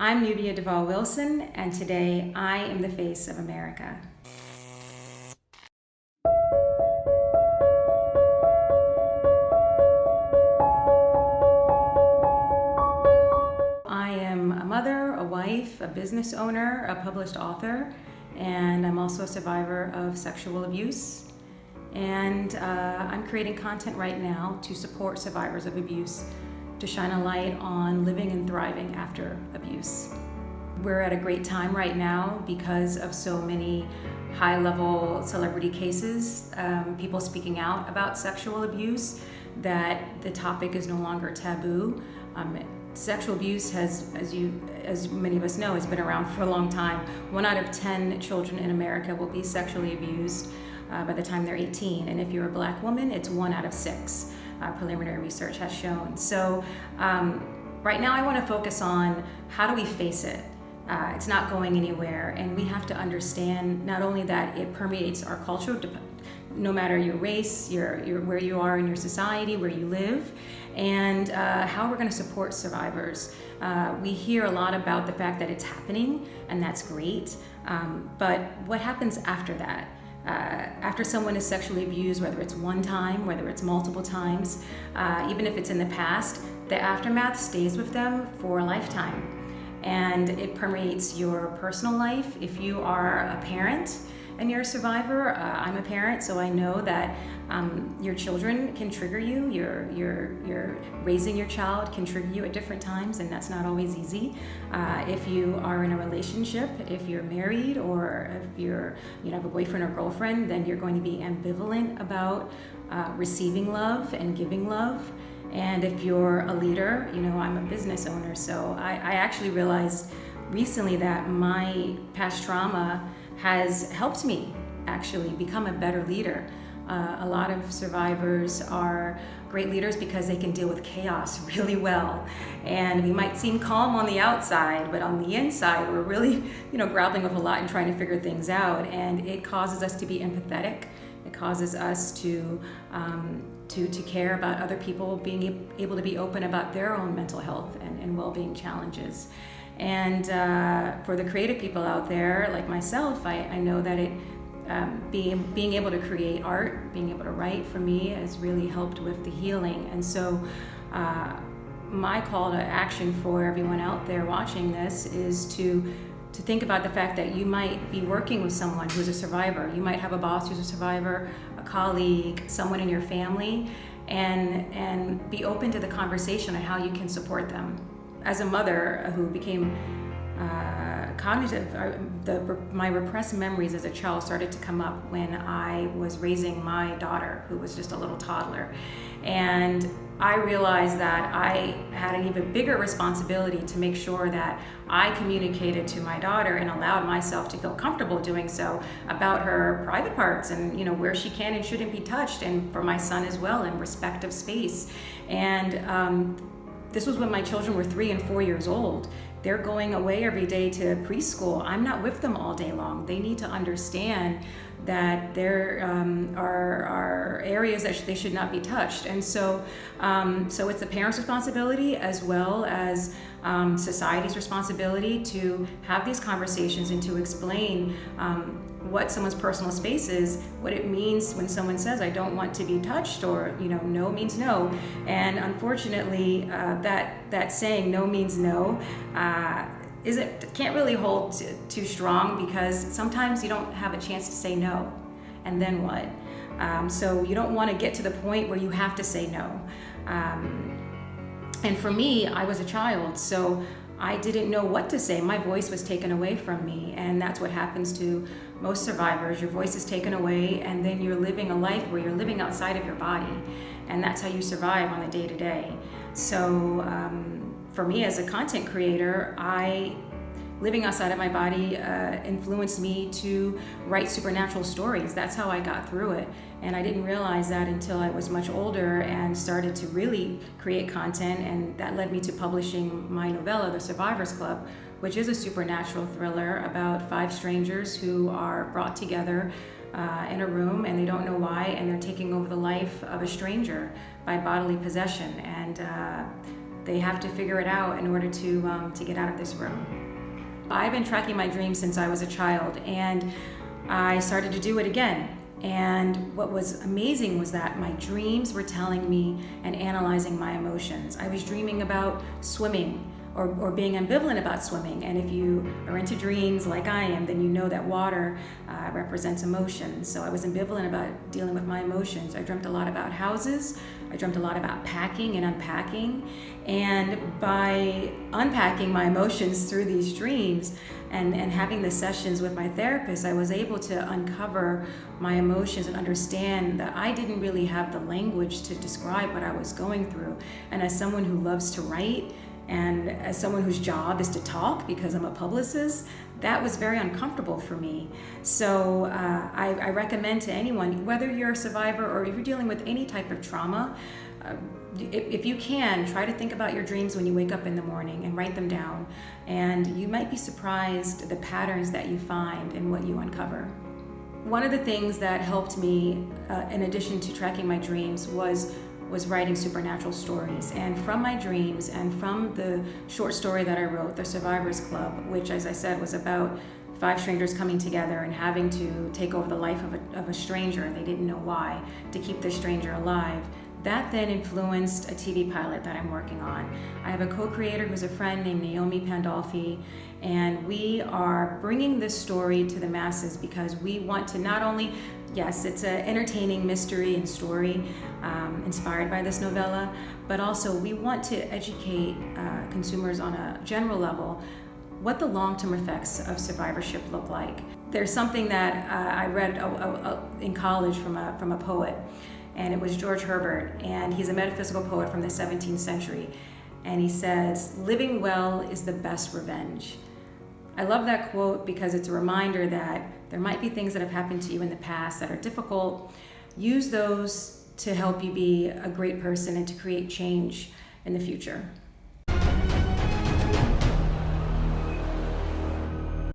I'm Nubia DuVall Wilson, and today I am the face of America. I am a mother, a wife, a business owner, a published author, and I'm also a survivor of sexual abuse. And I'm creating content right now to support survivors of abuse, to shine a light on living and thriving after abuse. We're at a great time right now because of so many high-level celebrity cases, people speaking out about sexual abuse, that the topic is no longer taboo. Sexual abuse has, as many of us know, has been around for a long time. 1 out of 10 children in America will be sexually abused by the time they're 18. And if you're a Black woman, it's 1 out of 6. Preliminary research has shown. So right now I want to focus on how do we face it. It's not going anywhere, and we have to understand not only that it permeates our culture, no matter your race, your where you are in your society, where you live, and how we're going to support survivors. We hear a lot about the fact that it's happening, and that's great, but what happens after that? After someone is sexually abused, whether it's one time, whether it's multiple times, even if it's in the past, the aftermath stays with them for a lifetime. And it permeates your personal life. If you are a parent and you're a survivor, I'm a parent, so I know that your children can trigger you. Your raising your child can trigger you at different times, and that's not always easy. If you are in a relationship, if you're married, or if you have a boyfriend or girlfriend, then you're going to be ambivalent about receiving love and giving love. And if you're a leader, I'm a business owner, so I actually realized recently that my past trauma has helped me actually become a better leader. A lot of survivors are great leaders because they can deal with chaos really well. And we might seem calm on the outside, but on the inside, we're really, grappling with a lot and trying to figure things out. And it causes us to be empathetic. It causes us to care about other people being able to be open about their own mental health and well-being challenges. And for the creative people out there, like myself, I know that being able to create art, being able to write, for me, has really helped with the healing. And so my call to action for everyone out there watching this is to think about the fact that you might be working with someone who's a survivor. You might have a boss who's a survivor, a colleague, someone in your family, and be open to the conversation on how you can support them. As a mother who became cognitive, my repressed memories as a child started to come up when I was raising my daughter, who was just a little toddler. And I realized that I had an even bigger responsibility to make sure that I communicated to my daughter and allowed myself to feel comfortable doing so about her private parts and where she can and shouldn't be touched, and for my son as well, in respect of space. And this was when my children were 3 and 4 years old. They're going away every day to preschool. I'm not with them all day long. They need to understand that there are areas that they should not be touched. And so it's the parent's responsibility as well as society's responsibility to have these conversations and to explain what someone's personal space is, what it means when someone says, I don't want to be touched, or, no means no. And unfortunately, that saying, no means no, can't really hold too strong, because sometimes you don't have a chance to say no, and then what? So you don't want to get to the point where you have to say no. And for me, I was a child, so I didn't know what to say. My voice was taken away from me, and that's what happens to most survivors. Your voice is taken away, and then you're living a life where you're living outside of your body, and that's how you survive on the day-to-day. So for me as a content creator, living outside of my body influenced me to write supernatural stories. That's how I got through it. And I didn't realize that until I was much older and started to really create content, and that led me to publishing my novella, The Survivors Club, which is a supernatural thriller about 5 strangers who are brought together in a room, and they don't know why, and they're taking over the life of a stranger by bodily possession. And they have to figure it out in order to get out of this room. I've been tracking my dreams since I was a child, and I started to do it again. And what was amazing was that my dreams were telling me and analyzing my emotions. I was dreaming about swimming or being ambivalent about swimming. And if you are into dreams like I am, then you know that water represents emotions. So I was ambivalent about dealing with my emotions. I dreamt a lot about houses. I dreamt a lot about packing and unpacking. And by unpacking my emotions through these dreams and having the sessions with my therapist, I was able to uncover my emotions and understand that I didn't really have the language to describe what I was going through. And as someone who loves to write, and as someone whose job is to talk because I'm a publicist, that was very uncomfortable for me. So I recommend to anyone, whether you're a survivor or if you're dealing with any type of trauma, if you can, try to think about your dreams when you wake up in the morning and write them down. And you might be surprised the patterns that you find and what you uncover. One of the things that helped me, in addition to tracking my dreams, was writing supernatural stories. And from my dreams and from the short story that I wrote, The Survivors Club, which, as I said, was about 5 strangers coming together and having to take over the life of a stranger, they didn't know why, to keep the stranger alive. That then influenced a TV pilot that I'm working on. I have a co-creator who's a friend named Naomi Pandolfi, and we are bringing this story to the masses because we want to not only, yes, it's an entertaining mystery and story inspired by this novella, but also we want to educate consumers on a general level what the long-term effects of survivorship look like. There's something that I read in college from a poet, and it was George Herbert, and he's a metaphysical poet from the 17th century, and he says, "Living well is the best revenge." I love that quote because it's a reminder that there might be things that have happened to you in the past that are difficult. Use those to help you be a great person and to create change in the future.